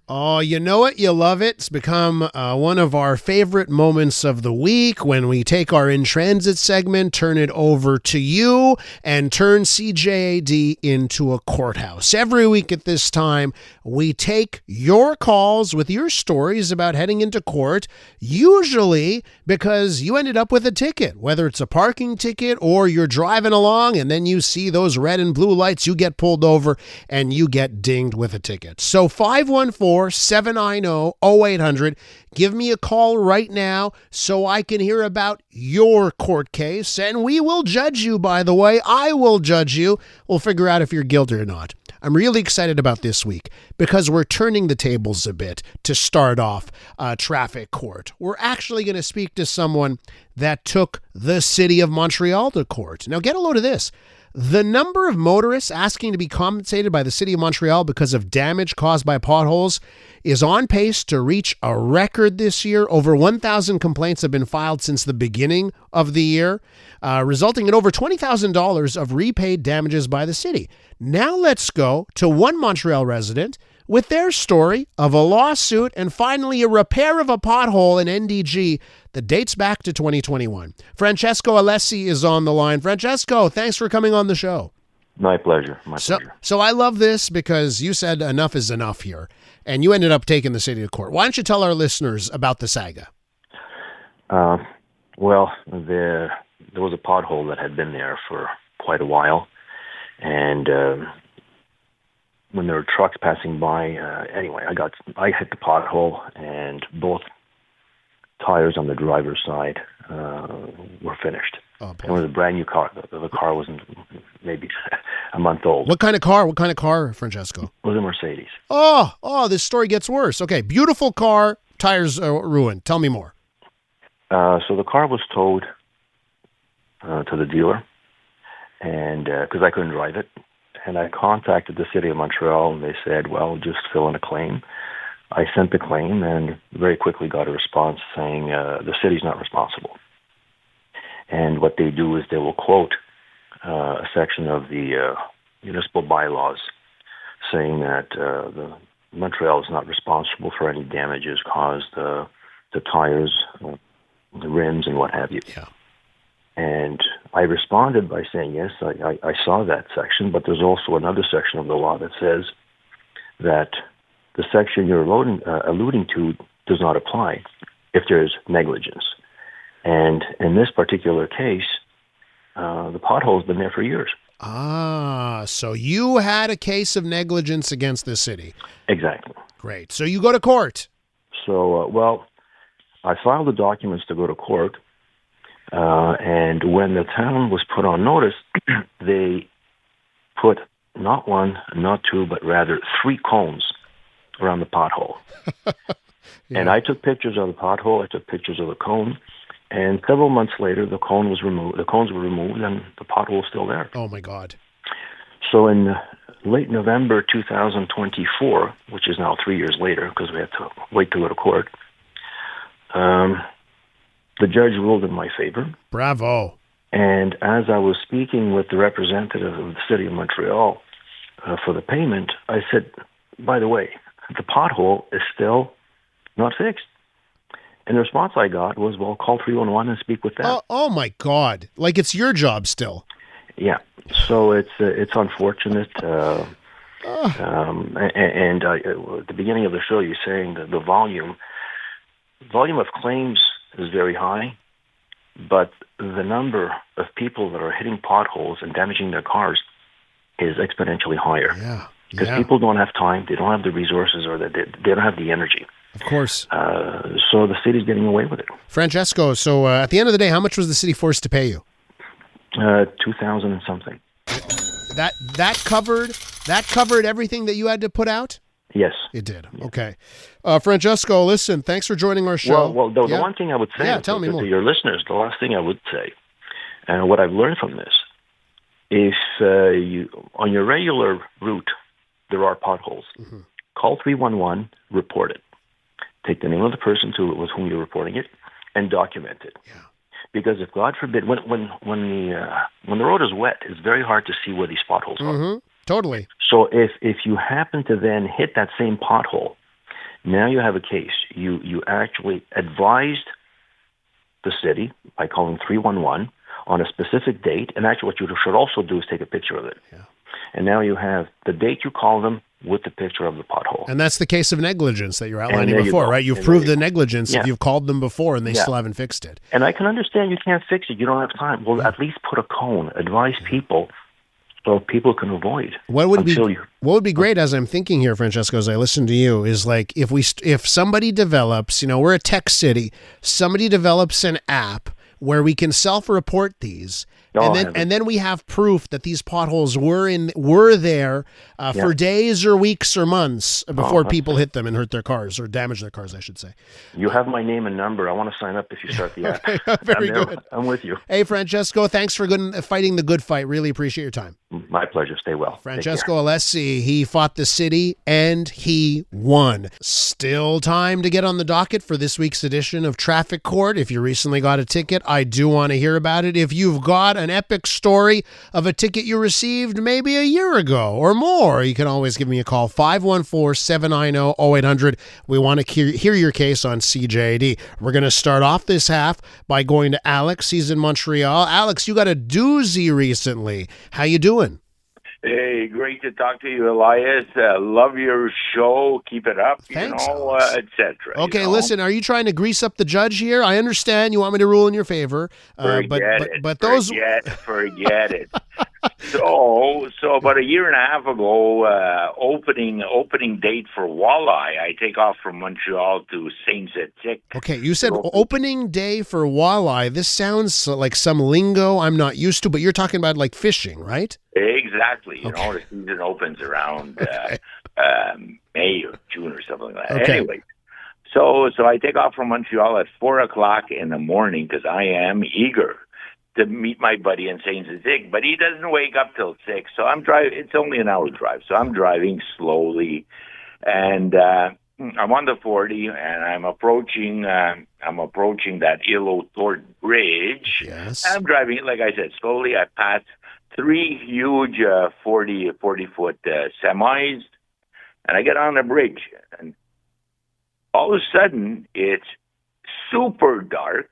Oh, you know it. You love it. It's become one of our favorite moments of the week when we take our In Transit segment, turn it over to you, and turn CJAD into a courthouse. Every week at this time, we take your calls with your stories about heading into court, usually because you ended up with a ticket, whether it's a parking ticket or you're driving along and then you see those red and blue lights, you get pulled over and you get dinged with a ticket. So 514-790-0800. Give me a call right now so I can hear about your court case. And we will judge you, by the way. I will judge you. We'll figure out if you're guilty or not. I'm really excited about this week because we're turning the tables a bit to start off traffic court. We're actually going to speak to someone that took the city of Montreal to court. Now, get a load of this. The number of motorists asking to be compensated by the city of Montreal because of damage caused by potholes is on pace to reach a record this year. Over 1,000 complaints have been filed since the beginning of the year, resulting in over $20,000 of repaid damages by the city. Now let's go to one Montreal resident with their story of a lawsuit and finally a repair of a pothole in NDG that dates back to 2021. Francesco Alessi is on the line. Francesco, thanks for coming on the show. My pleasure. My pleasure. So I love this because you said enough is enough here, and you ended up taking the city to court. Why don't you tell our listeners about the saga? Well, there was a pothole that had been there for quite a while, and when there were trucks passing by, anyway, I hit the pothole, and both tires on the driver's side were finished. Oh, boy. It was a brand new car. The car wasn't maybe a month old. What kind of car? What kind of car, Francesco? It was a Mercedes. Oh, this story gets worse. Okay, beautiful car, tires ruined. Tell me more. So the car was towed to the dealer, and because I couldn't drive it. And I contacted the city of Montreal, and they said, well, just fill in a claim. I sent the claim and very quickly got a response saying the city's not responsible. And what they do is they will quote a section of the municipal bylaws saying that the Montreal is not responsible for any damages caused the tires, the rims, and what have you. Yeah. And I responded by saying, yes, I saw that section, but there's also another section of the law that says that the section you're alluding to does not apply if there's negligence. And in this particular case, the pothole's been there for years. So you had a case of negligence against the city. Exactly. Great. So you go to court. So, I filed the documents to go to court. And when the town was put on notice, they put not one, not two, but rather 3 cones around the pothole. Yeah. And I took pictures of the pothole. I took pictures of the cone. And several months later, the cones were removed, and the pothole is still there. Oh, my God. So in late November 2024, which is now 3 years later because we had to wait to go to court, the judge ruled in my favor. Bravo. And as I was speaking with the representative of the city of Montreal for the payment, I said, by the way, the pothole is still not fixed. And the response I got was, well, call 311 and speak with them. Oh my God. Like it's your job still. Yeah. So it's unfortunate. At the beginning of the show, you're saying that the volume of claims is very high, but the number of people that are hitting potholes and damaging their cars is exponentially higher. Yeah. Because people don't have time, they don't have the resources, or they don't have the energy. Of course. So the city's getting away with it. Francesco, so at the end of the day, how much was the city forced to pay you? $2,000 and something. That covered everything that you had to put out? Yes. It did. Yeah. Okay. Francesco, listen, thanks for joining our show. Well, the one thing I would say tell me more. To your listeners, the last thing I would say, and what I've learned from this, if you on your regular route, there are potholes, call 311, report it. Take the name of the person with whom you're reporting it, and document it. Yeah. Because if God forbid, when the road is wet, it's very hard to see where these potholes are. Totally. So if you happen to then hit that same pothole, Now you have a case. You actually advised the city by calling 311 on a specific date, and actually what you should also do is take a picture of it. Yeah. And now you have the date you call them with the picture of the pothole. And that's the case of negligence that you're outlining you before, go. right? You've And proved there the negligence if you've called them before and they still haven't fixed it. And I can understand you can't fix it. You don't have time. Well, at least put a cone. Advise people so people can avoid. What would be great, as I'm thinking here, Francesco, as I listen to you, is like if somebody develops, we're a tech city, somebody develops an app where we can self-report these. And then we have proof that these potholes were there for days or weeks or months before people hit them and hurt their cars, or damage their cars, I should say. You have my name and number. I want to sign up if you start the app. Very good. I'm with you. Hey, Francesco, thanks for fighting the good fight. Really appreciate your time. My pleasure. Stay well. Francesco Alessi, he fought the city and he won. Still time to get on the docket for this week's edition of Traffic Court. If you recently got a ticket, I do want to hear about it. If you've got an epic story of a ticket you received maybe a year ago or more, you can always give me a call, 514-790-0800. We want to hear your case on CJAD. We're going to start off this half by going to Alex. He's in Montreal. Alex, you got a doozy recently. How you doing? Hey, great to talk to you, Elias. Love your show. Keep it up, Thanks, etc. Okay, listen, are you trying to grease up the judge here? I understand you want me to rule in your favor. Forget it. So about a year and a half ago, opening date for walleye. I take off from Montreal to Saint-Étienne. Okay, you said opening day for walleye. This sounds like some lingo I'm not used to, but you're talking about like fishing, right? Exactly. The season opens around May or June or something like that. Okay. Anyway, so I take off from Montreal at 4:00 in the morning because I am eager to meet my buddy in Saint-Étienne, but he doesn't wake up till 6. So I'm driving. It's only an hour drive, so I'm driving slowly, and I'm on the 40, and I'm approaching that Île-aux-Torts bridge. Yes. I'm driving, like I said, slowly. I pass 3 huge 40-foot semis, and I get on the bridge, and all of a sudden it's super dark.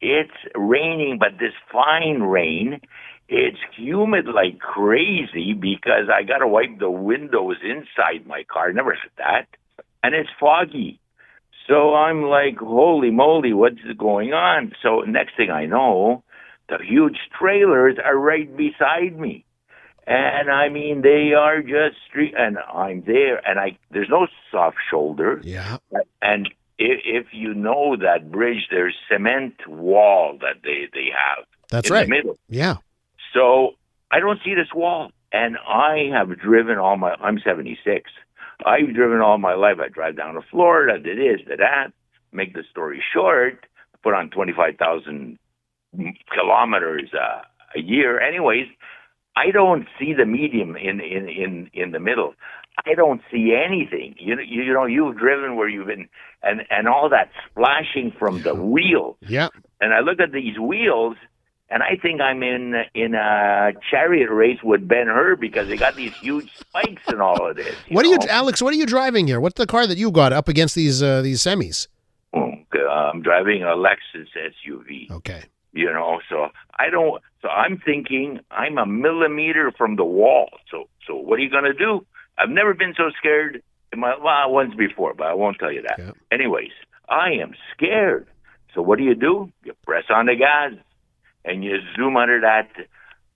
It's raining, but this fine rain. It's humid like crazy because I got to wipe the windows inside my car. Never had that. And it's foggy. So I'm like, holy moly, what's going on? So next thing I know, the huge trailers are right beside me. And I mean, they are just and I'm there, and there's no soft shoulder. Yeah. And if you know that bridge, there's cement wall that they have. That's in right. the middle. Yeah. So I don't see this wall. And I have driven I'm 76. I've driven all my life. I drive down to Florida, did this, did that. Make the story short, put on 25,000 kilometers a year. Anyways, I don't see the medium in the middle. I don't see anything. You know, you've driven where you've been, and all that splashing from the wheel. Yeah. And I look at these wheels, and I think I'm in a chariot race with Ben-Hur because they got these huge spikes and all of this. Alex? What are you driving here? What's the car that you got up against these semis? I'm driving a Lexus SUV. Okay. So I'm thinking I'm a millimeter from the wall. So what are you going to do? I've never been so scared once before, but I won't tell you that. Yeah. Anyways, I am scared. So what do? You press on the gas and you zoom under that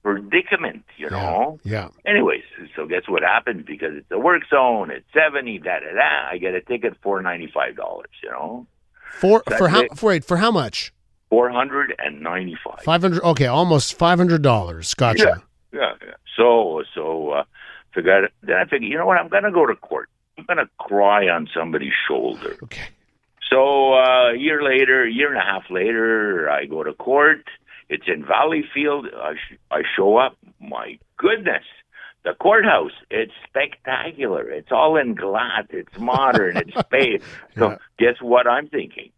predicament, Yeah. Anyways, so guess what happens? Because it's a work zone, it's 70, I get a ticket, $495, For how much? $495. 500. Okay, almost $500. Gotcha. Yeah. So then I figured, you know what? I'm going to go to court. I'm going to cry on somebody's shoulder. Okay. So a year and a half later, I go to court. It's in Valleyfield. I show up. My goodness. The courthouse, it's spectacular. It's all in glass. It's modern. It's space. So guess what I'm thinking?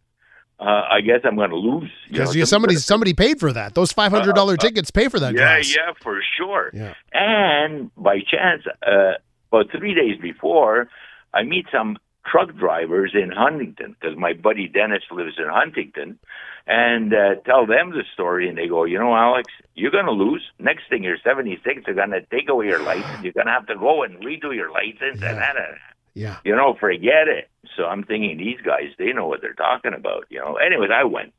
I guess I'm going to lose. Because somebody paid for that. Those $500 tickets pay for that glass. Yeah, for sure. Yeah. And by chance, about 3 days before, I meet some truck drivers in Huntington, because my buddy Dennis lives in Huntington, and tell them the story, and they go, you know, Alex, you're going to lose. Next thing, you're 76, they're going to take away your license. You're going to have to go and redo your license, Yeah. you know, forget it. So I'm thinking, these guys, they know what they're talking about, you know. Anyways, I went.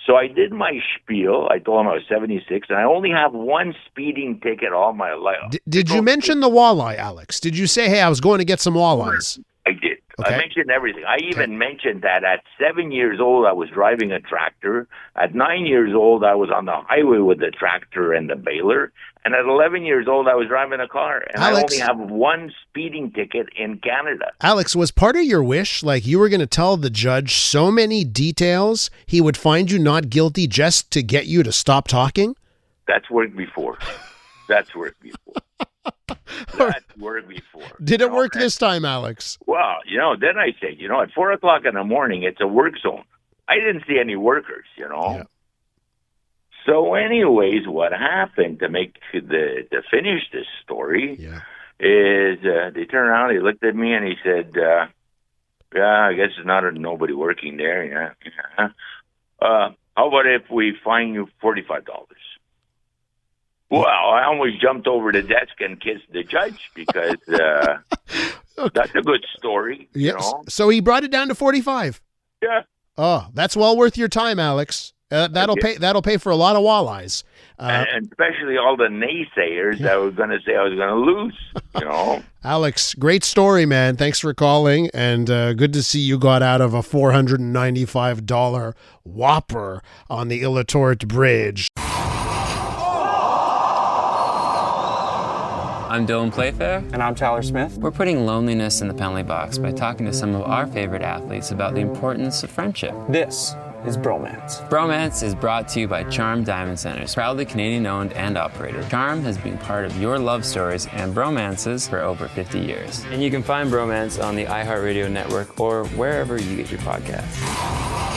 So I did my spiel. I told him I was 76, and I only have one speeding ticket all my life. Did you mention the walleye, Alex? Did you say, hey, I was going to get some walleyes? I did. Okay. I mentioned everything. I even mentioned that at 7 years old, I was driving a tractor. At 9 years old, I was on the highway with the tractor and the baler. And at 11 years old, I was driving a car. And Alex, I only have one speeding ticket in Canada. Alex, was part of your wish, like you were going to tell the judge so many details, he would find you not guilty just to get you to stop talking? That's worked before. That's worked before. That worked before. Did it work this time, Alex? Well, you know, then I say, you know, at 4 o'clock in the morning, it's a work zone. I didn't see any workers, you know. Yeah. So anyways, what happened to finish this story is they turned around, he looked at me, and he said, yeah, I guess there's nobody working there. Yeah. How about if we fine you $45? Well, I almost jumped over the desk and kissed the judge because that's a good story. You know? So he brought it down to 45. Yeah. Oh, that's well worth your time, Alex. That'll pay for a lot of walleyes. And especially all the naysayers that were going to say I was going to lose, you know. Alex, great story, man. Thanks for calling, and good to see you got out of a $495 whopper on the Illitorrent Bridge. I'm Dylan Playfair. And I'm Tyler Smith. We're putting loneliness in the penalty box by talking to some of our favorite athletes about the importance of friendship. This is Bromance. Bromance is brought to you by Charm Diamond Centers, proudly Canadian-owned and operated. Charm has been part of your love stories and bromances for over 50 years. And you can find Bromance on the iHeartRadio network or wherever you get your podcasts.